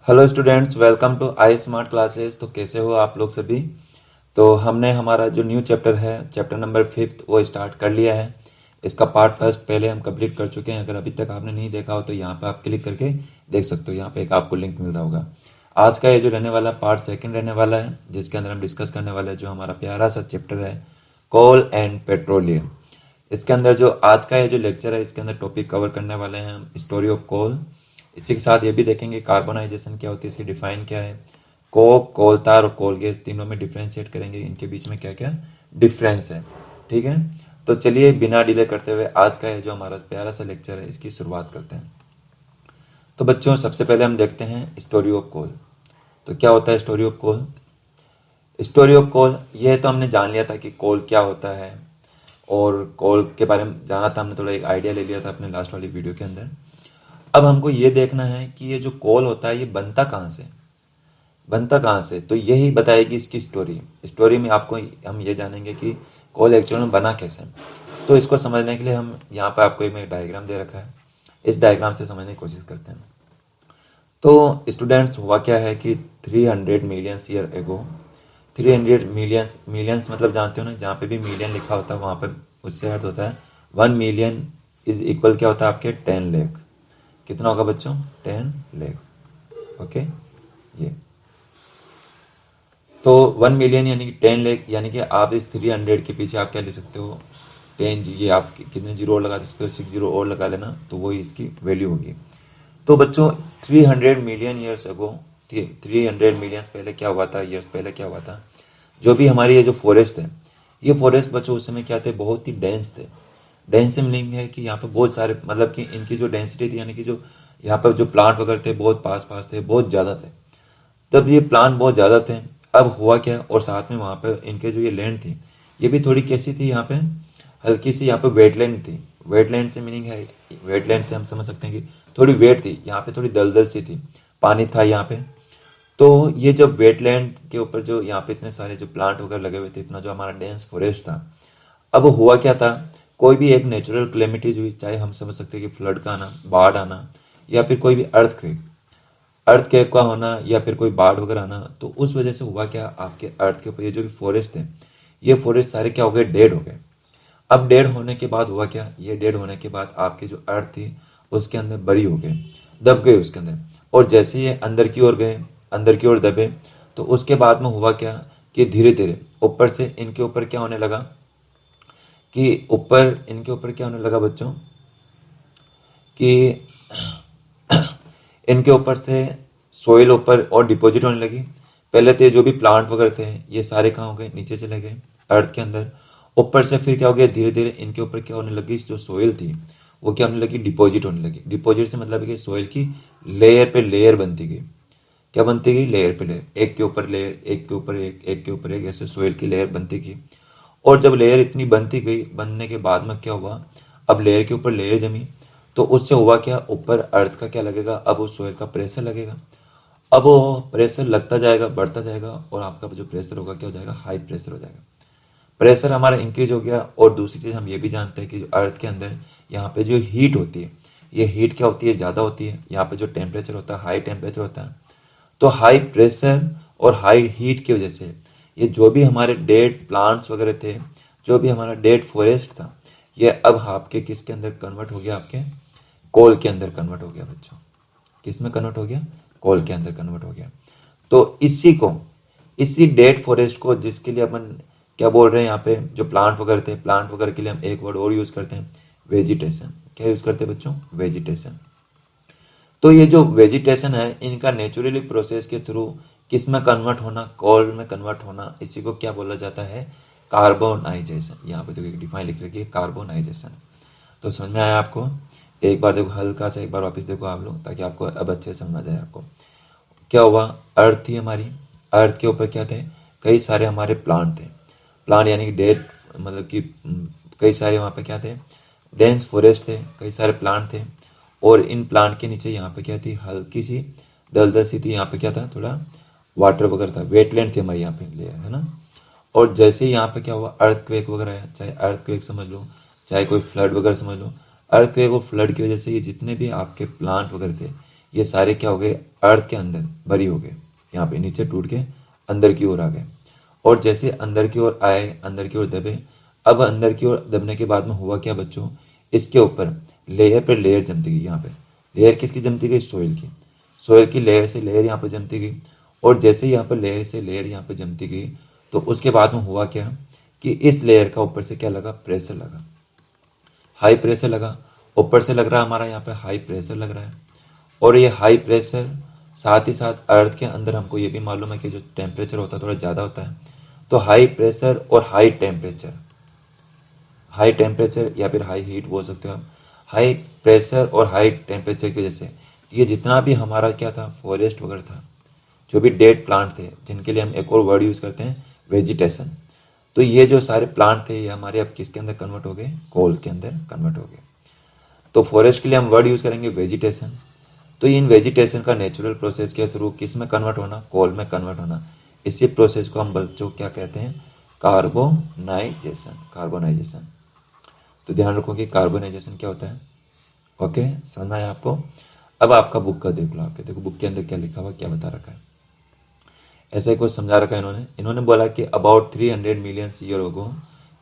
Hello students, welcome to I smart classes. तो कैसे हो आप लोग सभी। तो हमने हमारा जो न्यू चैप्टर है, चैप्टर नंबर 5 वो स्टार्ट कर लिया है। इसका पार्ट फर्स्ट पहले हम कंप्लीट कर चुके हैं। अगर अभी तक आपने नहीं देखा हो तो यहाँ पे आप क्लिक करके देख सकते हो। यहाँ पे एक आपको लिंक मिल रहा होगा। आज का ये जो रहने वाला पार्ट सेकंड रहने वाला है, जिसके अंदर हम डिस्कस करने वाले हैं जो हमारा प्यारा सा चैप्टर है, कोल एंड पेट्रोलियम। इसके अंदर जो आज का ये जो लेक्चर है, इसके अंदर टॉपिक कवर करने वाले हैं हम स्टोरी ऑफ कोल। इसी के साथ ये भी देखेंगे कार्बोनाइजेशन क्या होती है, इसकी डिफाइन क्या है, कोक, कोल तार और कोल गैस तीनों में डिफ्रेंशिएट करेंगे, इनके बीच में क्या क्या डिफरेंस है। ठीक है, तो चलिए बिना डिले करते हुए आज का ये जो हमारा प्यारा सा लेक्चर है इसकी शुरुआत करते हैं। तो बच्चों, सबसे पहले हम देखते हैं स्टोरी ऑफ कोल। तो क्या होता है story of coal. Story of coal ये तो हमने जान लिया था कि कोल क्या होता है, और कोल के बारे में जाना था हमने, थोड़ा एक आइडिया ले लिया था अपने लास्ट वाली वीडियो के अंदर। अब हमको ये देखना है कि ये जो कोल होता है ये बनता कहाँ से, बनता कहाँ से। तो यही बताएगी इसकी स्टोरी। स्टोरी में आपको हम ये जानेंगे कि कोल एक्चुअल में बना कैसे। तो इसको समझने के लिए हम यहाँ पर आपको एक डायग्राम दे रखा है, इस डायग्राम से समझने की कोशिश करते हैं। तो स्टूडेंट्स, हुआ क्या है कि 300 millions year ago, 300 millions, millions मतलब जानते हो ना, जहाँ पे भी मिलियन लिखा होता है वहाँ पे उससे अर्थ होता है 1 मिलियन इज इक्वल क्या होता है आपके 10 लाख। कितना होगा बच्चों, 10 लाख। ओके, ये तो 1 मिलियन यानी कि 10 लाख, यानी कि आप इस 300 के पीछे आप क्या ले सकते हो, 10 ये आप कितने जीरो और लगा सकते हो, 6 जीरो और लगा लेना, तो वही इसकी वैल्यू होगी। तो बच्चों 300 मिलियन ईयर्स अगो, 300 मिलियंस पहले क्या हुआ था, ईयर्स पहले क्या हुआ था, जो भी हमारी ये जो फॉरेस्ट है, ये फॉरेस्ट बच्चों उस समय क्या थे, बहुत ही डेंस थे। डेंस से मीनिंग है कि यहाँ पे बहुत सारे, मतलब कि इनकी जो डेंसिटी थी, यानी कि जो यहाँ पर जो प्लांट वगैरह थे बहुत पास पास थे, बहुत ज़्यादा थे। तब ये प्लांट बहुत ज़्यादा थे। अब हुआ क्या, और साथ में वहाँ पे इनके जो ये लैंड थी, ये भी थोड़ी कैसी थी, यहाँ पे हल्की सी यहाँ पे वेटलैंड थी। वेटलैंड से मीनिंग है, वेटलैंड से हम समझ सकते हैं कि थोड़ी वेट थी, यहाँ पे थोड़ी दलदल सी थी, पानी था यहाँ पे। तो ये जब वेटलैंड के ऊपर जो यहाँ पे इतने सारे जो प्लांट वगैरह लगे हुए थे, इतना जो हमारा डेंस फॉरेस्ट था, अब हुआ क्या था, कोई भी एक नेचुरल क्लेमिटीज हुई, चाहे हम समझ सकते हैं कि फ्लड का आना, बाढ़ आना, या फिर कोई भी अर्थक्वेक, अर्थ क्वेक का होना, या फिर कोई बाढ़ वगैरह आना, तो उस वजह से हुआ क्या, आपके अर्थ के ऊपर ये जो भी फॉरेस्ट थे, ये फॉरेस्ट सारे क्या हो गए, डेड हो गए। अब डेड होने के बाद हुआ क्या, ये डेड होने के बाद आपकी जो अर्थ थी उसके अंदर बरी हो गए, दब गए उसके अंदर। और जैसे ये अंदर की ओर गए, अंदर की ओर दबे, तो उसके बाद में हुआ क्या कि धीरे धीरे ऊपर से इनके ऊपर क्या होने लगा, कि ऊपर इनके ऊपर क्या होने लगा बच्चों, कि इनके ऊपर से सोइल ऊपर और डिपॉजिट होने लगी। पहले तो ये जो भी प्लांट वगैरह थे ये सारे कहाँ हो गए, नीचे चले गए अर्थ के अंदर। ऊपर से फिर क्या हो गया, धीरे धीरे इनके ऊपर क्या होने लगी, जो सोइल थी वो क्या होने लगी, डिपॉजिट होने लगी। डिपॉजिट से मतलब है कि सोइल की लेयर पे लेयर बनती गई। क्या बनती गई, लेयर पे लेयर, एक के ऊपर लेयर, एक के ऊपर एक के ऊपर एक, ऐसे सोइल की लेयर बनती गई। और जब लेयर इतनी बनती गई, बनने के बाद में क्या हुआ, अब लेयर के ऊपर लेयर जमी, तो उससे हुआ क्या, ऊपर अर्थ का क्या लगेगा, अब उस सोइल का प्रेशर लगेगा। अब वो प्रेशर लगता जाएगा, बढ़ता जाएगा, और आपका जो प्रेशर होगा क्या हो जाएगा, हाई प्रेशर हो जाएगा। प्रेशर हमारा इंक्रीज हो गया। और दूसरी चीज़ हम ये भी जानते हैं कि जो अर्थ के अंदर यहाँ पे जो हीट होती है, ये हीट क्या होती है, ज़्यादा होती है। यहाँ पे जो टेम्परेचर होता है, हाई टेम्परेचर होता है। तो हाई प्रेशर और हाई हीट की वजह से ये जो भी हमारे डेड प्लांट्स वगैरह थे, जो भी हमारा डेड फॉरेस्ट था, ये अब आपके किसके अंदर कन्वर्ट हो गया, आपके कोल के अंदर कन्वर्ट हो गया बच्चों। किस में कन्वर्ट हो गया, कोल के अंदर कन्वर्ट हो गया। तो इसी को, इसी डेड फॉरेस्ट को, जिसके लिए अपन क्या बोल रहे हैं यहाँ पे, जो प्लांट वगैरह थे, प्लांट वगैरह के लिए हम एक वर्ड और यूज करते हैं, वेजिटेशन। क्या यूज करते हैं बच्चों, वेजिटेशन। तो ये जो वेजिटेशन है, इनका नेचुरली प्रोसेस के थ्रू किस में कन्वर्ट होना, कोल में कन्वर्ट होना, इसी को क्या बोला जाता है, कार्बोनाइजेशन। यहाँ पे देखो डिफाइन लिख रखी है, कार्बोनाइजेशन। तो समझ में आया आपको। एक बार देखो, हल्का सा एक बार वापस देखो आप लोग, ताकि आपको अब अच्छे से समझ आ जाए आपको। क्या हुआ, अर्थ थी हमारी, अर्थ के ऊपर क्या थे, कई सारे हमारे प्लांट थे। प्लांट यानी कि डेड, मतलब कि कई सारे वहाँ पे क्या थे, डेंस फॉरेस्ट थे, कई सारे प्लांट थे। और इन प्लांट के नीचे यहाँ पे क्या थी, हल्की सी दलदल सी थी। यहाँ पे क्या था, थोड़ा वाटर वगैरह था, वेटलैंड थी हमारी यहाँ पे लेयर, है ना। और जैसे ही यहाँ पे क्या हुआ, अर्थक्वेक वगैरह है, चाहे अर्थक्वेक समझ लो, चाहे कोई फ्लड वगैरह समझ लो। अर्थक्वेक और फ्लड की वजह से ये जितने भी आपके प्लांट वगैरह थे, ये सारे क्या हो गए, अर्थ के अंदर भरी हो गए, यहाँ पे नीचे टूट के अंदर की ओर आ गए। और जैसे अंदर की ओर आए, अंदर की ओर दबे, अब अंदर की ओर दबने के बाद में हुआ क्या बच्चों, इसके ऊपर लेयर पे लेयर जमती गई। यहाँ पे लेयर किसकी जमती गई, सोइल की। सोइल की लेयर से लेयर यहाँ पे जमती गई। और जैसे यहाँ पर लेयर से लेयर यहाँ पे जमती गई, तो उसके बाद में हुआ क्या कि इस लेयर का ऊपर से क्या लगा, प्रेशर लगा, हाई प्रेशर लगा। ऊपर से लग रहा है हमारा यहाँ पे हाई प्रेशर लग रहा है। और ये हाई प्रेशर साथ ही साथ अर्थ के अंदर हमको ये भी मालूम है कि जो टेम्परेचर होता है थोड़ा ज़्यादा होता है। तो हाई प्रेशर और हाई टेम्परेचर, हाई टेम्परेचर या फिर हाई हीट बोल सकते हो आप, हाई प्रेशर और हाई टेम्परेचर की वजह से ये जितना भी हमारा क्या था, फॉरेस्ट वगैरह था, जो भी डेड प्लांट थे, जिनके लिए हम एक और वर्ड यूज़ करते हैं वेजिटेशन, तो ये जो सारे प्लांट थे ये हमारे अब किसके अंदर कन्वर्ट हो गए, कोल के अंदर कन्वर्ट हो गए। तो फॉरेस्ट के लिए हम वर्ड यूज़ करेंगे वेजिटेशन। तो इन वेजिटेशन का नेचुरल प्रोसेस के थ्रू किस में कन्वर्ट होना, कोल में कन्वर्ट होना, इसी प्रोसेस को हम बच्चों क्या कहते हैं, कार्बोनाइजेशन। कार्बोनाइजेशन, तो ध्यान रखो कि कार्बोनाइजेशन क्या होता है। ओके, समझना है आपको। अब आपका बुक का देख लो, आपके देखो बुक के अंदर क्या लिखा हुआ, क्या बता रखा है। ऐसा ही कुछ समझा रखा है इन्होंने बोला कि अबाउट 300 मिलियन ईयर अगो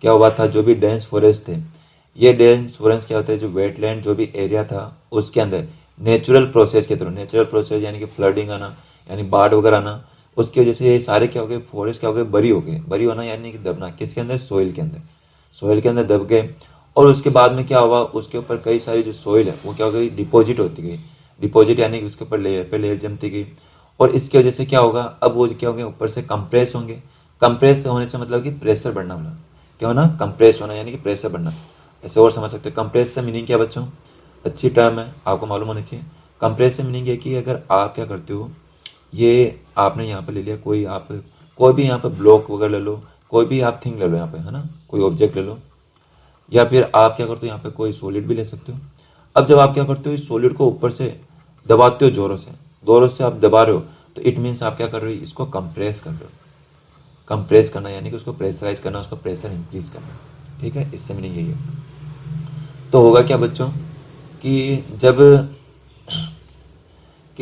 क्या हुआ था, जो भी डेंस फॉरेस्ट थे, ये डेंस फॉरेस्ट क्या होता है, जो वेटलैंड जो भी एरिया था उसके अंदर नेचुरल प्रोसेस के थ्रू, नेचुरल प्रोसेस यानी कि फ्लडिंग आना, यानी बाढ़ वगैरह आना, उसकी वजह से ये सारे क्या हो गए, फॉरेस्ट क्या हो गए, बरी हो गए। बरी होना यानी कि दबना, किसके अंदर, सोइल के अंदर। सोइल के अंदर दब गए। और उसके बाद में क्या हुआ, उसके ऊपर कई सारी जो सोइल है वो क्या हो गई, डिपॉजिट होती गई। डिपॉजिट यानी कि उसके ऊपर लेयर पे लेयर जमती गई। और इसकी वजह से क्या होगा, अब वो क्या होंगे, ऊपर से कंप्रेस होंगे। कंप्रेस होने से मतलब कि प्रेशर बढ़ना होना, क्या होना, कंप्रेस होना यानी कि प्रेशर बढ़ना। ऐसे और समझ सकते हो। कंप्रेस से मीनिंग क्या बच्चों, अच्छी टर्म है, आपको मालूम होनी चाहिए। कंप्रेस से मीनिंग है कि अगर आप क्या करते हो, ये आपने यहाँ पे ले लिया कोई, आप कोई भी यहाँ पे ब्लॉक वगैरह ले लो, कोई भी आप थिंग ले लो यहाँ पे, है ना, कोई ऑब्जेक्ट ले लो, या फिर आप क्या करते हो यहाँ पे कोई सॉलिड भी ले सकते हो। अब जब आप क्या करते हो, इस सॉलिड को ऊपर से दबाते हो, जोरों से आप दबा रहे हो, तो इट मीन्स आप क्या कर रहे हो, इसको कंप्रेस कर रहे हो। कंप्रेस करना यानी कि उसको प्रेशराइज करना, उसका प्रेशर इंक्रीज करना, ठीक है, इससे मीनिंग यही है। तो होगा क्या बच्चों कि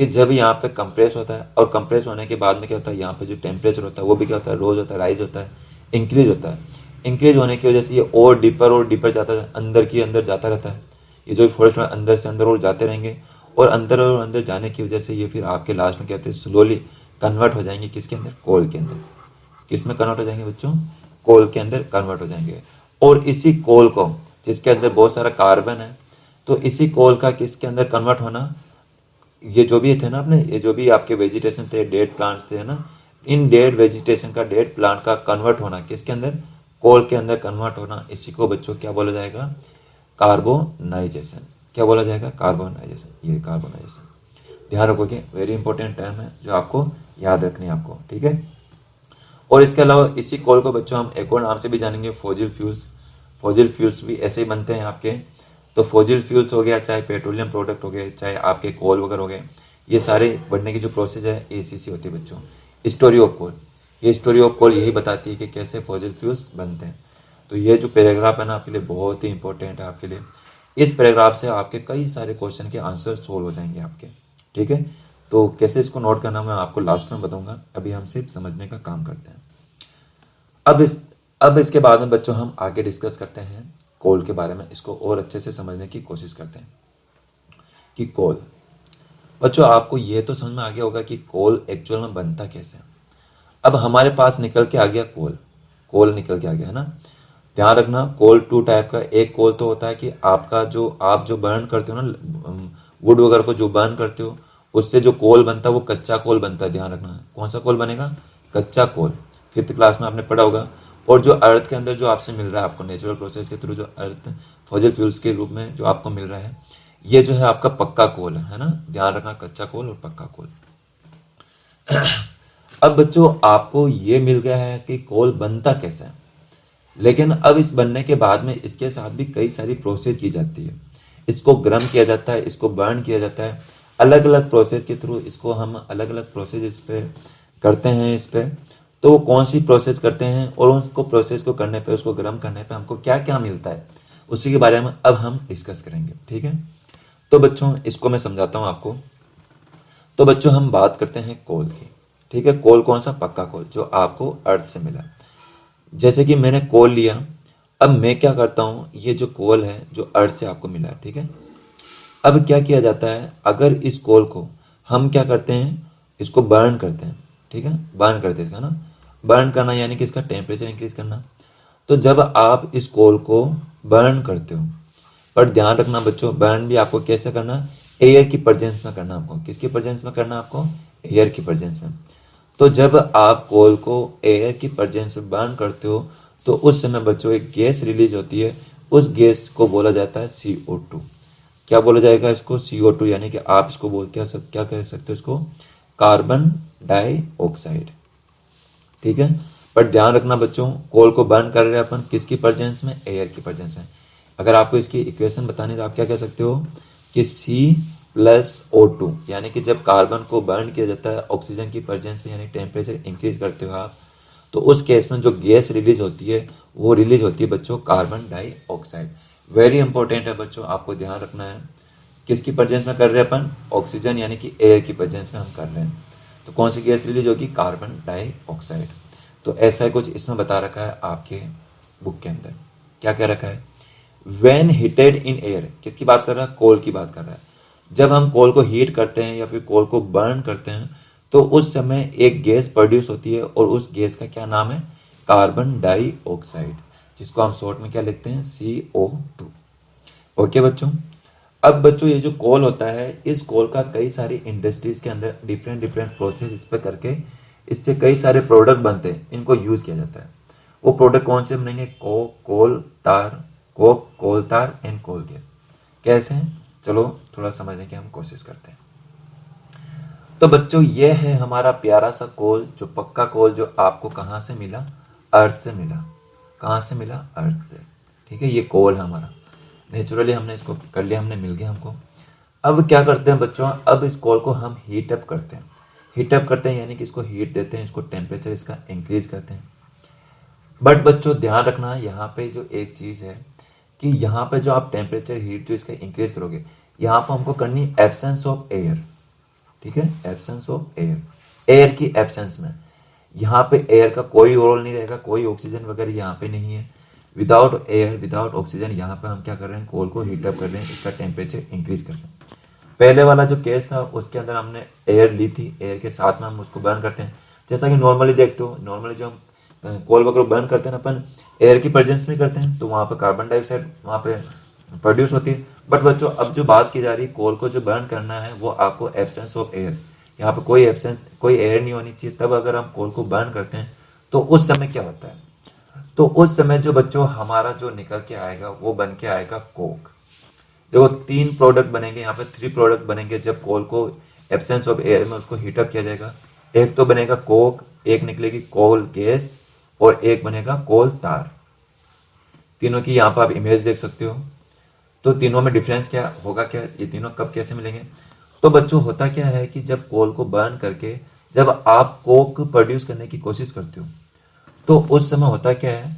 जब यहाँ पे कंप्रेस होता है, और कंप्रेस होने के बाद में क्या होता है, यहाँ पे जो टेम्परेचर होता है वो भी क्या होता है, रोज होता है, राइज होता है, इंक्रीज होता है। इंक्रीज होने की वजह से ये और डीपर जाता है, अंदर की अंदर जाता रहता है। ये जो फॉरेस्ट में अंदर से अंदर और जाते रहेंगे, और अंदर जाने की वजह से ये फिर आपके लास्ट में क्या होते हैं, स्लोली कन्वर्ट हो जाएंगे किसके अंदर, कोल के अंदर। किस में कन्वर्ट हो जाएंगे बच्चों, कोल के अंदर कन्वर्ट हो जाएंगे। और इसी कोल को, जिसके अंदर बहुत सारा कार्बन है, तो इसी कोल का किसके अंदर कन्वर्ट होना, ये जो भी थे ना अपने, ये जो भी आपके वेजिटेशन थे, डेड प्लांट्स थे ना, इन डेड वेजिटेशन का, डेड प्लांट का कन्वर्ट होना किसके अंदर, कोल के अंदर कन्वर्ट होना, इसी को बच्चों क्या बोला जाएगा, कार्बोनाइजेशन। क्या बोला जाएगा, कार्बोनाइजेशन। ये कार्बोनाइजेशन ध्यान रखोगे, वेरी इंपॉर्टेंट टर्म है जो आपको याद रखनी है आपको, ठीक है। और इसके अलावा इसी कोल को बच्चों हम एक और नाम से भी जानेंगे, फॉसिल फ्यूल्स। फॉसिल फ्यूल्स भी ऐसे ही बनते हैं आपके। तो फॉसिल फ्यूल्स हो गया, चाहे पेट्रोलियम प्रोडक्ट हो गए, चाहे आपके कोल वगैरह हो गए, ये सारे बनने की जो प्रोसेस है एसीसी होती है बच्चों, स्टोरी ऑफ कोल। ये स्टोरी ऑफ कोल यही बताती है कि कैसे फॉसिल फ्यूल्स बनते हैं। तो ये जो पैराग्राफ है ना आपके लिए बहुत ही इंपॉर्टेंट है आपके लिए। इस पैराग्राफ से आपके कई सारे क्वेश्चन के आंसर सोल्व हो जाएंगे आपके, ठीक है। तो कैसे इसको नोट करना मैं आपको लास्ट में बताऊंगा, अभी हम सिर्फ समझने का काम करते हैं। अब इसके बाद में बच्चों हम आगे डिस्कस करते हैं कोल के बारे में, इसको और अच्छे से समझने की कोशिश करते हैं कि कोल। बच्चों आपको ये तो समझ में आ गया होगा कि कोल एक्चुअल में बनता कैसे है। अब हमारे पास निकल के आ गया कोल, कोल निकल के आ गया है ना। ध्यान रखना, कोल टू टाइप का, एक कोल तो होता है कि आपका जो आप जो बर्न करते हो ना, वुड वगैरह को जो बर्न करते हो, उससे जो कोल बनता है वो कच्चा कोल बनता है। ध्यान रखना, कौन सा कोल बनेगा, कच्चा कोल। 5th क्लास में आपने पढ़ा होगा। और जो अर्थ के अंदर जो आपसे मिल रहा है आपको नेचुरल प्रोसेस के थ्रू, जो अर्थ फॉसिल फ्यूल्स के रूप में जो आपको मिल रहा है, ये जो है आपका पक्का कोल है ना। ध्यान रखना, कच्चा कोल और पक्का कोल। अब बच्चों आपको ये मिल गया है कि कोल बनता कैसे है, लेकिन अब इस बनने के बाद में इसके साथ भी कई सारी प्रोसेस की जाती है। इसको गर्म किया जाता है, इसको बर्न किया जाता है, अलग अलग प्रोसेस के थ्रू इसको हम अलग अलग प्रोसेस इस पे करते हैं। इस पे तो वो कौन सी प्रोसेस करते हैं, और उसको प्रोसेस को करने पे, उसको गर्म करने पे हमको क्या क्या मिलता है, उसी के बारे में अब हम डिस्कस करेंगे, ठीक है। तो बच्चों इसको मैं समझाता हूँ आपको। तो बच्चों हम बात करते हैं कोल की। ठीक है, कोल कौन सा? पक्का कोल जो आपको अर्थ से मिला। जैसे कि मैंने कोल लिया, अब मैं क्या करता हूँ, ये जो कोल है जो अर्थ से आपको मिला है, ठीक है, अब क्या किया जाता है, अगर इस कोल को हम क्या करते हैं, इसको बर्न करते हैं। ठीक है, बर्न करते हैं इसका ना, बर्न करना यानी कि इसका टेम्परेचर इंक्रीज करना। तो जब आप इस कोल को बर्न करते हो, पर ध्यान रखना बच्चों, बर्न भी आपको कैसे करना है, एयर की प्रेजेंस में करना। आपको किसकी प्रेजेंस में करना है? आपको एयर की प्रेजेंस में। तो जब आप कोल को एयर की प्रेजेंस में बर्न करते हो तो उस समय बच्चों एक गैस रिलीज होती है, उस गैस को बोला जाता है CO2। क्या बोला जाएगा इसको? CO2, यानी कि आप इसको क्या कह सकते हो इसको? Carbon dioxide. ठीक है, पर ध्यान रखना बच्चों, कोल को बर्न कर रहे हैं अपन किसकी प्रेजेंस में? एयर की प्रेजेंस में। अगर आपको इसकी इक्वेशन बतानी तो आप क्या कह सकते हो कि C+O2, यानी कि जब कार्बन को बर्न किया जाता है ऑक्सीजन की प्रेजेंस में, यानी टेम्परेचर इंक्रीज करते हो आप, तो उस केस में जो गैस रिलीज होती है वो रिलीज होती है बच्चों कार्बन डाइऑक्साइड। वेरी इंपॉर्टेंट है बच्चों, आपको ध्यान रखना है किसकी प्रेजेंस में कर रहे हैं अपन? ऑक्सीजन यानी कि एयर की प्रेजेंस में हम कर रहे हैं। तो कौन सी गैस रिलीज होगी? Carbon dioxide. तो ऐसा है कुछ इसमें बता रखा है आपके बुक के अंदर। क्या कह रखा है? वेन हीटेड इन एयर, किसकी बात कर रहा है? कोल की बात कर रहा है। जब हम कोल को हीट करते हैं या फिर कोल को बर्न करते हैं तो उस समय एक गैस प्रोड्यूस होती है और उस गैस का क्या नाम है? कार्बन डाइऑक्साइड, जिसको हम शॉर्ट में क्या लिखते हैं? CO2। ओके बच्चों, अब बच्चों ये जो कोल होता है, इस कोल का कई सारी इंडस्ट्रीज के अंदर डिफरेंट डिफरेंट प्रोसेस इस पर करके इससे कई सारे प्रोडक्ट बनते हैं, इनको यूज किया जाता है। वो प्रोडक्ट कौन से बनेंगे? कोल तार, कोल तार एंड कोल गैस। कैसे हैं? चलो थोड़ा समझने की हम कोशिश करते हैं। तो बच्चों ये है हमारा प्यारा सा कोल, जो पक्का कोल, जो आपको कहाँ से मिला? अर्थ से मिला। कहाँ से मिला? अर्थ से। ठीक है, ये कोल है हमारा, नेचुरली हमने इसको कर लिया, हमने मिल गया हमको। अब क्या करते हैं बच्चों, अब इस कोल को हम हीट अप करते हैं। हीट अप करते हैं यानी कि इसको हीट देते हैं, इसको टेम्परेचर इसका इंक्रीज करते हैं। बट बच्चों ध्यान रखना, यहाँ पे जो एक चीज़ है कि यहाँ पे जो आप टेम्परेचर हीट जो इसका इंक्रीज करोगे, यहाँ पर हमको करनी एब्सेंस ऑफ एयर। ठीक है, एब्सेंस ऑफ एयर, एयर की एब्सेंस में। यहाँ पे एयर का कोई रोल नहीं रहेगा, कोई ऑक्सीजन वगैरह यहाँ पे नहीं है। विदाउट एयर, विदाउट ऑक्सीजन, यहाँ पे हम क्या कर रहे हैं? कोल को हीट अप कर रहे हैं, इसका टेम्परेचर इंक्रीज कर रहे हैं। पहले वाला जो केस था उसके अंदर हमने एयर ली थी, एयर के साथ में हम उसको बर्न करते हैं। जैसा कि नॉर्मली देखते हो, नॉर्मली जो हम कोल वगैरह बर्न करते हैं ना अपन, एयर की प्रेजेंस में करते हैं, तो वहाँ पे कार्बन डाइऑक्साइड वहाँ पे प्रोड्यूस होती है। बट बच्चों अब जो बात की जा रही है, कोल को जो बर्न करना है वो आपको एब्सेंस ऑफ एयर, यहाँ पे कोई एयर नहीं होनी चाहिए, तब अगर हम कोल को बर्न करते हैं तो उस समय क्या होता है? तो उस समय जो बच्चों हमारा जो निकल के आएगा वो बन के आएगा कोक। देखो 3 प्रोडक्ट बनेंगे, यहाँ पे 3 प्रोडक्ट बनेंगे जब कोल को एब्सेंस ऑफ एयर में उसको हीटअप किया जाएगा। एक तो बनेगा कोक, एक निकलेगी कोल गैस और एक बनेगा कोल तार। तीनों की यहाँ पर आप इमेज देख सकते हो। तो तीनों में डिफरेंस क्या होगा, क्या ये तीनों कब कैसे मिलेंगे? तो बच्चों होता क्या है कि जब कोल को बर्न करके जब आप कोक प्रोड्यूस करने की कोशिश करते हो तो उस समय होता क्या है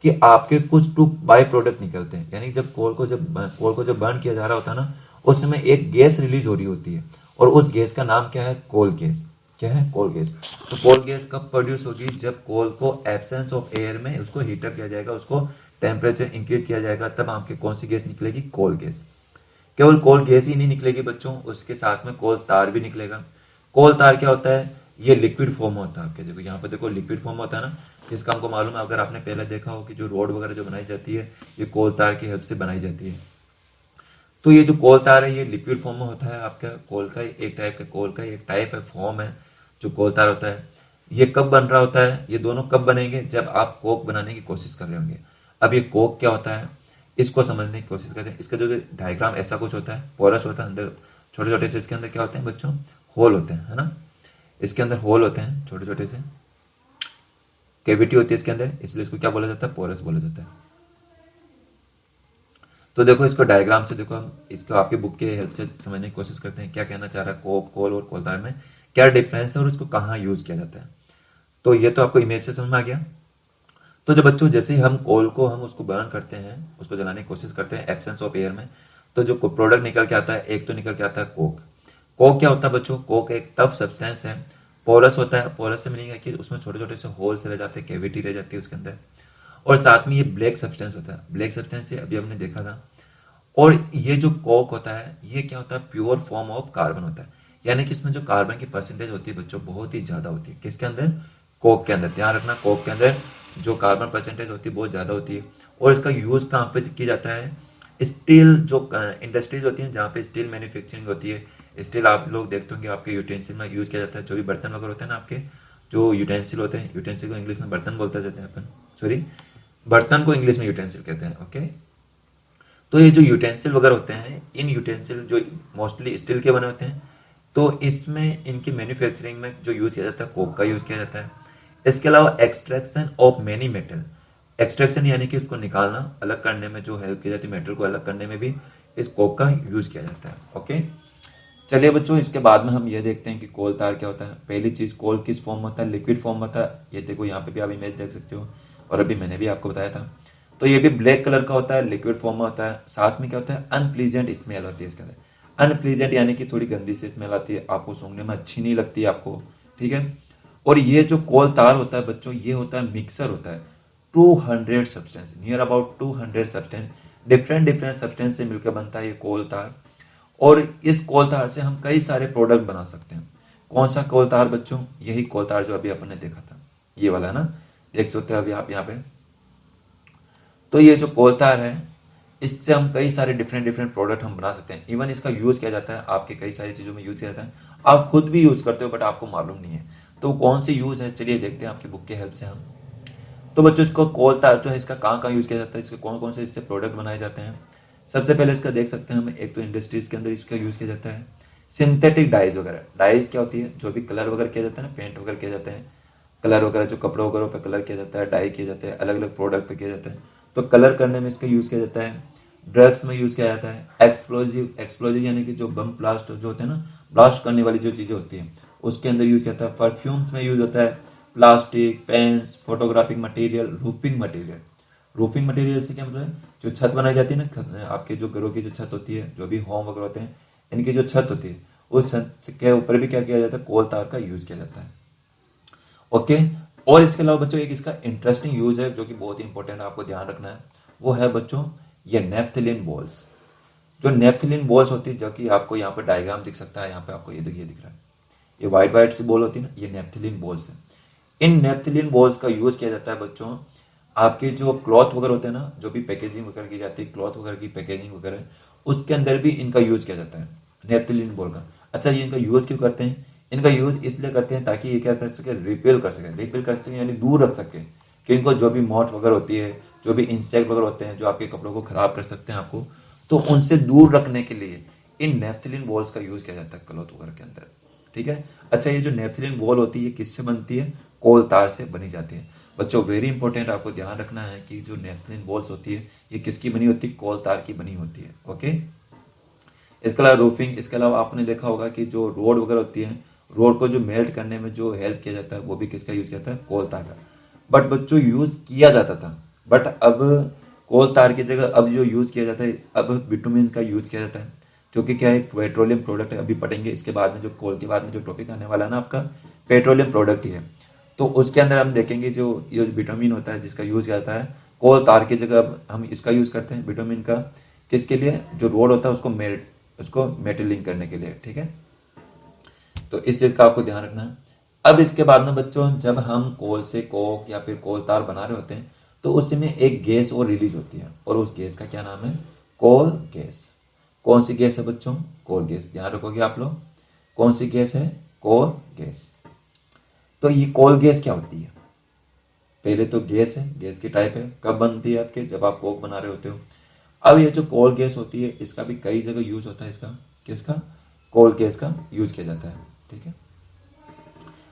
कि आपके कुछ 2 बाई प्रोडक्ट निकलते हैं। यानी जब कोल को जब बर्न किया जा रहा होता है ना, उस समय एक गैस रिलीज हो रही होती है और उस गैस का नाम क्या है? Coal gas. क्या है? Coal gas. तो कोल गैस कब प्रोड्यूस होगी? जब कोल को एब्सेंस ऑफ एयर में उसको हीटअप किया जाएगा, उसको टेम्परेचर इंक्रीज किया जाएगा, तब आपके कौन सी गैस निकलेगी? Coal gas. केवल कोल गैस ही नहीं निकलेगी बच्चों, उसके साथ में कोल तार भी निकलेगा। कोल तार क्या होता है? ये लिक्विड फॉर्म होता है आपके, देखो यहाँ पे देखो लिक्विड फॉर्म होता है ना, जिसका हमको मालूम है, अगर आपने पहले देखा हो कि जो रोड वगैरह जो बनाई जाती है ये कोल तार की हेल्प से बनाई जाती है। तो ये जो कोल तार है ये लिक्विड फॉर्म में होता है आपका, कोल का एक टाइप का, कोल का एक टाइप है, फॉर्म है जो कोल तार होता है। ये कब बन रहा होता है? ये दोनों कब बनेंगे? जब आप कोक बनाने की कोशिश कर रहे होंगे। अब ये कोक क्या होता है इसको समझने की कोशिश करते हैं। इसका जो डायग्राम ऐसा कुछ होता है, पोरस होता है, अंदर छोटे छोटे से इसके अंदर क्या होते हैं बच्चों? होल होते हैं, है ना। इसके अंदर होल होते हैं छोटे छोटे से, कैविटी होती है इसके अंदर, इसलिए इसको क्या बोला जाता है? पोरस बोला जाता है। तो देखो इसको डायग्राम से देखो, हम इसको आपके बुक के हेल्प से समझने की कोशिश करते हैं क्या कहना चाह रहा है, कोक, कोल और कोलतार में क्या डिफरेंस है और इसको कहाँ यूज किया जाता है। तो ये तो आपको इमेज से समझ में आ गया। तो जब बच्चों जैसे ही हम कोल को हम उसको बर्न करते हैं, उसको जलाने की कोशिश करते हैं एब्सेंस ऑफ एयर में, तो जो प्रोडक्ट निकल के आता है, एक तो निकल के आता है कोक। कोक क्या होता है बच्चों? कोक एक टफ सब्सटेंस है, पोरस होता है। पोरस से मीनिंग है कि उसमें छोटे छोटे से होल्स रह जाते हैं, कैविटी रह जाती है उसके अंदर। और साथ में ये ब्लैक सब्सटेंस होता है। ब्लैक सब्सटेंस से अभी हमने देखा था। और ये जो कोक होता है ये क्या होता है? प्योर फॉर्म ऑफ कार्बन होता है। यानी कि इसमें जो कार्बन की परसेंटेज होती है बच्चों बहुत ही ज्यादा होती है। किसके अंदर? कोक के अंदर। ध्यान रखना, कोक के अंदर जो कार्बन परसेंटेज होती है बहुत ज्यादा होती है। और इसका यूज कहाँ पे किया जाता है? स्टील जो इंडस्ट्रीज होती हैं जहाँ पे स्टील मैन्युफैक्चरिंग होती है, स्टील आप लोग देखते होंगे आपके यूटेंसिल में यूज किया जाता है। जो भी बर्तन वगैरह होते हैं ना आपके, जो यूटेंसिल होते हैं, यूटेंसिल को इंग्लिश में बर्तन बोलते जाते हैं अपन, सॉरी, बर्तन को इंग्लिश में यूटेंसिल कहते हैं। ओके, तो ये जो यूटेंसिल वगैरह होते हैं, इन यूटेंसिल जो मोस्टली स्टील के बने होते हैं, तो इसमें इनकी मैन्युफैक्चरिंग में जो यूज किया जाता है कोक का यूज किया जाता है। इसके अलावा extraction of many metal, extraction यानी कि उसको निकालना, अलग करने में जो हेल्प की जाती है, मेटल को अलग करने में भी इस कोक का यूज किया जाता है। ओके, चलिए बच्चों, इसके बाद में हम ये देखते हैं कि कोल तार क्या होता है। पहली चीज, कोल किस फॉर्म में होता है? लिक्विड फॉर्म में होता है। ये देखो यहाँ पे भी आप इमेज देख सकते हो, और अभी मैंने भी आपको बताया था। तो ये भी ब्लैक कलर का होता है, लिक्विड फॉर्म में होता है। साथ में क्या होता है? अनप्लीजेंट स्मेल होती है इसके अंदर। अनप्लीजेंट यानी कि थोड़ी गंदी सी स्मेल आती है, आपको सूंघने में अच्छी नहीं लगती है आपको, ठीक है। और ये जो कोल तार होता है बच्चों, ये होता है मिक्सर होता है 200 substance, near about 200 substance, different different substance से मिलकर बनता है ये कोल तार। और इस कोल तार से हम कई सारे प्रोडक्ट बना सकते हैं। कौन सा कोल तार बच्चों? यही कोल तार जो अभी अपन ने देखा था, ये वाला है ना, देख सकते हो अभी आप यहाँ पे। तो ये जो कोल तार है, इससे हम कई सारे डिफरेंट डिफरेंट प्रोडक्ट हम बना सकते हैं। इवन इसका यूज किया जाता है आपके कई सारी चीजों में यूज किया जाता है, आप खुद भी यूज करते हो बट आपको मालूम नहीं है। तो कौन सी यूज है, चलिए देखते हैं आपकी बुक की हेल्प से हम। तो बच्चों, इसको कोल तार जो है इसका कहाँ कहाँ यूज किया जाता है, इसके कौन कौन से इससे प्रोडक्ट बनाए जाते हैं। सबसे पहले इसका देख सकते हैं हम, एक तो इंडस्ट्रीज के अंदर इसका यूज किया जाता है। सिंथेटिक डाइज वगैरह, डाइज क्या होती है? जो भी कलर वगैरह किया जाता है ना, पेंट वगैरह किया जाते हैं, कलर वगैरह जो कपड़ों वगैरह पे कलर किया जाता है, डाई किया जाता है, अलग अलग प्रोडक्ट पे किया जाता है, तो कलर करने में इसका यूज किया जाता है। ड्रग्स में यूज किया जाता है। एक्सप्लोजिव, एक्सप्लोजिव यानी कि जो बम ब्लास्ट जो होते हैं ना, ब्लास्ट करने वाली जो चीजें होती हैं, उसके अंदर यूज किया जाता है। परफ्यूम्स में यूज होता है। Plastic, paints, photographic material, roofing material. Roofing material से क्या मतलब है? जो छत बनाई जाती है ना, आपके जो घरों की जो छत होती है, जो भी होम वगैरह होते हैं, इनकी जो छत होती है, उस छत के ऊपर भी क्या किया जाता है? कोल तार का यूज किया जाता है। ओके, और इसके अलावा बच्चों एक इसका इंटरेस्टिंग यूज है जो कि बहुत ही इंपॉर्टेंट आपको ध्यान रखना है, वो है बच्चों ये नेफ्थलीन बॉल्स। जो नेफ्थलीन बॉल्स होती है, जो कि आपको यहाँ पर डायग्राम दिख सकता है, यहाँ पे आपको ये देखिए दिख रहा है, ये व्हाइट व्हाइट सी बॉल होती है ना, ये नेफ्थलीन बॉल्स है। इन नेफ्थलीन बॉल्स का यूज किया जाता है बच्चों, आपके जो क्लॉथ वगैरह होते हैं ना, जो भी पैकेजिंग वगैरह की जाती है, क्लॉथ वगैरह की पैकेजिंग वगैरह, उसके अंदर भी इनका यूज किया जाता है, नेफ्थलीन बॉल का। अच्छा, ये इनका यूज क्यों करते हैं? इनका यूज इसलिए करते हैं ताकि ये क्या कर सके? रिपेल कर सके। रिपेल कर सके यानी दूर रख सके, कि इनको जो भी मॉथ वगैरह होती है, जो भी इंसेक्ट वगैरह होते हैं जो आपके कपड़ों को खराब कर सकते हैं आपको, तो उनसे दूर रखने के लिए इन नेफ्थलीन बॉल्स का यूज किया जाता है क्लॉथ वगैरह के अंदर, ठीक है। अच्छा, ये जो नेफ्थलीन बॉल होती है ये किससे बनती है? कोल तार से बनी जाती है। बच्चों वेरी इंपॉर्टेंट, आपको ध्यान रखना है कि जो नेफ्थलीन बॉल्स होती है ये किसकी बनी होती है? कोल तार की बनी होती है। ओके, इसके अलावा रूफिंग, इसके अलावा आपने देखा होगा कि जो रोड वगैरह होती है, रोड को जो मेल्ट करने में जो हेल्प किया जाता है वो भी किसका यूज किया जाता है? कोल तार का। बट बच्चों यूज किया जाता था, बट अब कोल तार की जगह अब जो यूज किया जाता है, अब बिटुमिन का यूज किया जाता है, जो कि क्या है? पेट्रोलियम प्रोडक्ट है। अभी पढ़ेंगे इसके बाद में, जो कोल के बाद में जो टॉपिक आने वाला है ना आपका, पेट्रोलियम प्रोडक्ट ही है। तो उसके अंदर हम देखेंगे जो ये विटामिन होता है जिसका यूज किया जाता है कोल तार की जगह, अब हम इसका यूज करते हैं विटामिन का। किसके लिए? जो रोड होता है उसको मेटलिंग करने के लिए, ठीक है। तो इस चीज का आपको ध्यान रखना है। अब इसके बाद में बच्चों, जब हम कोल से कोक या फिर कोल तार बना रहे होते हैं, तो उसमें एक गैस और रिलीज होती है, और उस गैस का क्या नाम है? Coal gas. कौन सी गैस है बच्चों? Coal gas. ध्यान रखोगे आप लोग, कौन सी गैस है? Coal gas. तो ये कोल गैस क्या होती है? पहले तो गैस है, गैस की टाइप है, कब बनती है? आपके जब आप कोक बना रहे होते हो। अब ये जो कोल गैस होती है इसका भी कई जगह यूज होता है, इसका किसका? कोल गैस का यूज किया जाता है, ठीक है।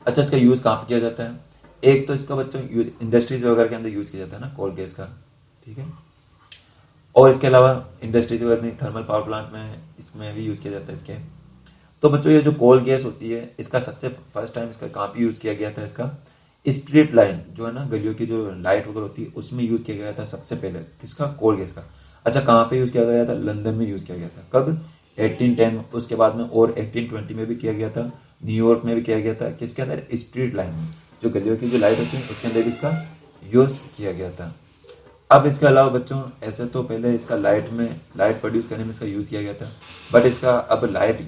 अच्छा, इसका यूज कहाँ पे किया जाता है? एक तो इसका बच्चों यूज इंडस्ट्रीज वगैरह के अंदर यूज किया जाता है ना कोल गैस का, ठीक है। और इसके अलावा इंडस्ट्रीज वगैरह नहीं, थर्मल पावर प्लांट में इसमें भी यूज किया जाता है इसके। तो बच्चों ये जो कोल गैस होती है इसका सबसे फर्स्ट टाइम इसका कहाँ पे यूज किया गया था? इसका स्ट्रीट लाइन जो है ना, गलियों की जो लाइट वगैरह होती है उसमें यूज किया गया था सबसे पहले, किसका? कोल गैस का। अच्छा, कहाँ पे यूज किया गया था? लंदन में यूज किया गया था। कब? 1810, उसके बाद में और 1820 में भी किया गया था, न्यूयॉर्क में भी किया गया था। किसके अंदर? स्ट्रीट लाइन में, जो गलियों की जो लाइट होती है उसके अंदर भी इसका यूज किया गया था। अब इसके अलावा बच्चों, ऐसे तो पहले इसका लाइट प्रोड्यूस करने में इसका यूज किया गया था, बट इसका अब लाइट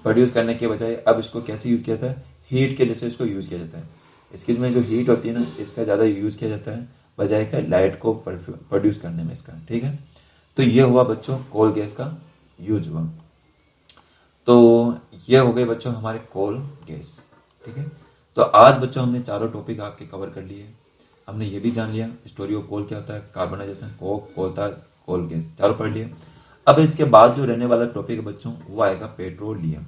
प्रोड्यूस करने के बजाय अब इसको कैसे यूज किया था? हीट के जैसे इसको यूज किया जाता है। इसकी में जो हीट होती है ना, इसका ज़्यादा यूज किया जाता है बजाय का लाइट को प्रोड्यूस करने में इसका। ठीक है, तो ये हुआ बच्चों कोल गैस का यूज हुआ। तो ये हो गए बच्चों हमारे कोल गैस। ठीक है, तो आज बच्चों हमने चारों टॉपिक आपके कवर कर लिए। हमने ये भी जान लिया स्टोरी ऑफ कोल क्या होता है, कार्बनाइजेशन, कोक, कोलता, कोल गैस, चारों पढ़ लिए। अब इसके बाद जो रहने वाला टॉपिक है बच्चों वो आएगा पेट्रोलियम।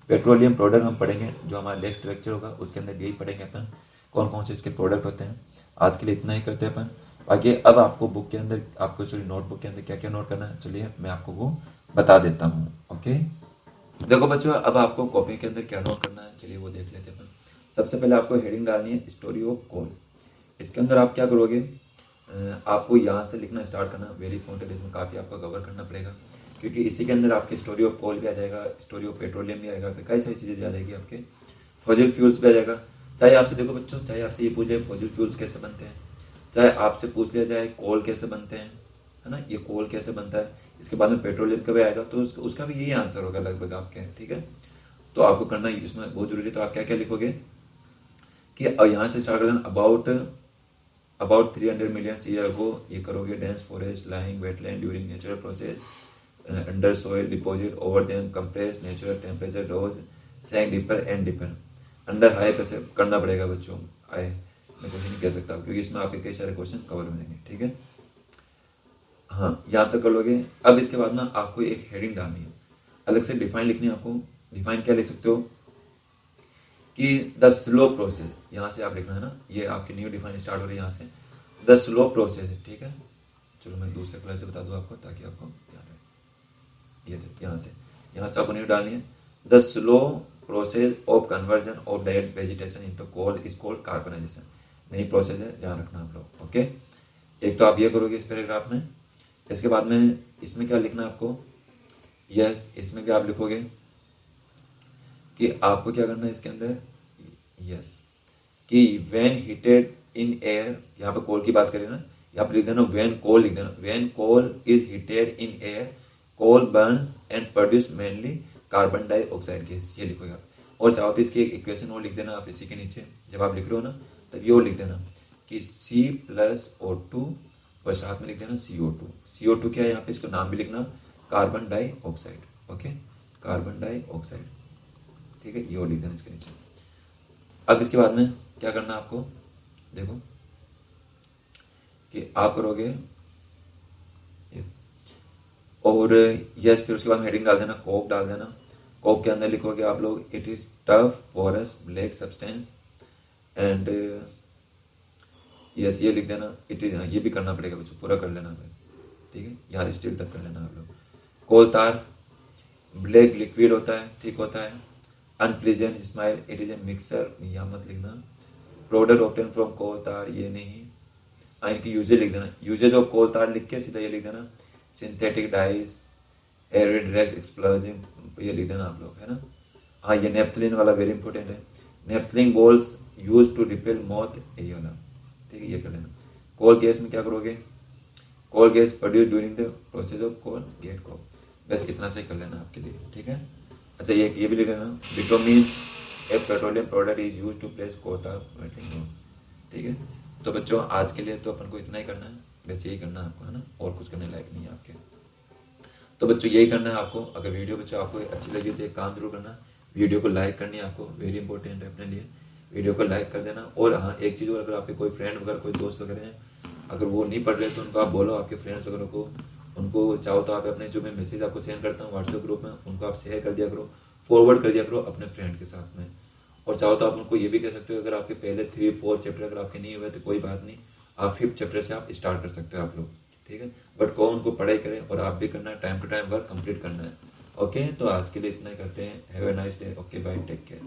पेट्रोलियम प्रोडक्ट हम पढ़ेंगे, जो हमारा नेक्स्ट लेक्चर होगा उसके अंदर यही पढ़ेंगे अपन कौन कौन से इसके प्रोडक्ट होते हैं। आज के लिए इतना ही करते हैं अपन। बाकी अब आपको बुक के अंदर, आपको सॉरी नोटबुक के अंदर क्या क्या नोट करना है, चलिए मैं आपको वो बता देता हूँ। ओके, देखो बच्चों, अब आपको कॉपी के अंदर क्या नोट करना है, चलिए वो देख लेते हैं अपन। सबसे पहले आपको हेडिंग डालनी है स्टोरी ऑफ कोल। इसके अंदर आप क्या करोगे, आपको यहाँ से लिखना स्टार्ट करना, वेरी इंपॉर्टेंट, इसमें काफ़ी आपको कवर करना पड़ेगा, क्योंकि इसी के अंदर आपकी स्टोरी ऑफ कोल भी आ जाएगा, स्टोरी ऑफ पेट्रोलियम भी आएगा, फिर कई सारी चीज़ें आ जाएगी, आपके फॉसिल फ्यूल्स भी आ जाएगा। चाहे आपसे देखो बच्चों, चाहे आपसे ये पूछ लिया फॉसिल फ्यूल्स कैसे बनते हैं, चाहे आपसे पूछ लिया जाए कोल कैसे बनते हैं, है ना, ये कोल कैसे बनता है, इसके बाद में पेट्रोलियम कभी आएगा, तो उसका भी यही आंसर होगा लगभग आपके। ठीक है, तो आपको करना इसमें बहुत जरूरी है। तो आप क्या क्या लिखोगे कि यहाँ से स्टार्ट करना, अबाउट 300 मिलियन ईयर अगो, ये करोगे, dense forest lying wetland during natural process under soil deposit over them compress natural temperature rose sank deeper and deeper under high pressure. करना पड़ेगा बच्चों, आए मैं कुछ नहीं कह सकता क्योंकि इसमें आपके कई सारे क्वेश्चन कवर हो जाएंगे। ठीक है, हाँ यहाँ तक कर लोगे। अब इसके बाद ना आपको एक हेडिंग डालनी है, अलग से डिफाइन लिखनी है आपको। डिफाइन क्या लिख सकते हो कि द स्लो प्रोसेस, यहाँ से आप लिखना है ना, ये आपकी न्यू डिफाइन स्टार्ट हो रही है यहाँ से, द स्लो प्रोसेस। ठीक है, चलो मैं दूसरे कलर से बता दूँ आपको ताकि आपको ध्यान रहे। ये देखिए यहाँ से आपको न्यू डालनी है, the slow process of conversion of dead vegetation into coal is called carbonization. नई प्रोसेस है, ध्यान रखना आप लोग। ओके, एक तो आप ये करोगे इस पैराग्राफ में। इसके बाद में इसमें क्या लिखना है आपको, यस इसमें भी आप लिखोगे कि आपको क्या करना है इसके अंदर, यस कि व्हेन हीटेड इन एयर, यहाँ पे कोल की बात करें ना, यहाँ पे लिख देना व्हेन कोल, लिख देना when coal is heated in air coal burns and produce mainly carbon dioxide gas, ये लिखोगे आप। और चाहो तो इसकी एक इक्वेशन और लिख देना आप इसी के नीचे, जब आप लिख रहे हो ना तब ये और लिख देना कि C+O2 और साथ में लिख देना CO2। CO2 क्या है यहाँ पे, इसका नाम भी लिखना carbon dioxide. Okay, carbon dioxide. ठीक है, ये और लिख देना इसके नीचे। अब इसके बाद में क्या करना आपको, देखो कि आप करोगे यस, और यस फिर उसके बाद में हेडिंग डाल देना, कोक डाल देना। कोक के अंदर लिखोगे आप लोग it is tough porous black substance and yes ये लिख देना इट इज, ये भी करना पड़ेगा बच्चों, पूरा कर लेना। ठीक है, यहाँ स्टील तक कर लेना आप लोग। कोल तार ब्लैक लिक्विड होता है, थिक होता है, unpleasant smile it is a mixer, यहाँ मत लिखना। प्रोडक्ट ऑप्टेन फ्रॉम कोल तार, ये नहीं। इनकी यूजेज लिख देना, यूजेज ऑफ कोल तार लिख के सीधा ये लिख देना synthetic dice arid drugs explosive, ये लिख देना आप लोग, है ना। हाँ ये नेप्थलीन वाला वेरी इंपॉर्टेंट है, naphthalene balls use to repel moth, ये वाला। ठीक है, ये कर लेना। कोल गैस में क्या करोगे, coal gas produce during the process of coal gate को, बस इतना से कर लेना आपके लिए। ठीक है, अच्छा ये भी लिख लेना, bitumens a petroleum product is use to place coal tar waiting road. ठीक है, तो बच्चों आज के लिए तो अपन को इतना ही करना है, बस यही करना है आपको, है ना, और कुछ करने लायक नहीं है आपके। तो बच्चों यही करना है आपको। अगर वीडियो बच्चों आपको अच्छी लगी तो एक काम जरूर करना, वीडियो को लाइक करनी है आपको, वेरी इंपॉर्टेंट है अपने लिए, वीडियो को लाइक कर देना। और हाँ एक चीज़ और, अगर आपके कोई फ्रेंड वगैरह कोई दोस्त वगैरह हैं, अगर वो नहीं पढ़ रहे तो उनको आप बोलो, आपके फ्रेंड्स वगैरह को, उनको चाहो तो आप अपने जो मैं मैसेज आपको सेंड करता हूँ व्हाट्सएप ग्रुप में, उनको आप शेयर कर दिया करो, फॉरवर्ड कर दिया करो अपने फ्रेंड के साथ में। और चाहो तो आप उनको ये भी कह सकते हो, अगर आपके पहले 3-4 चैप्टर अगर आपके नहीं हुए तो कोई बात नहीं, आप 5th चैप्टर से आप स्टार्ट कर सकते हो आप लोग। ठीक है, बट कौन उनको पढ़ाई करें, और आप भी करना है, time to time work complete करना है। ओके, तो आज के लिए इतना ही करते हैं। Have a nice day. Okay bye, take care.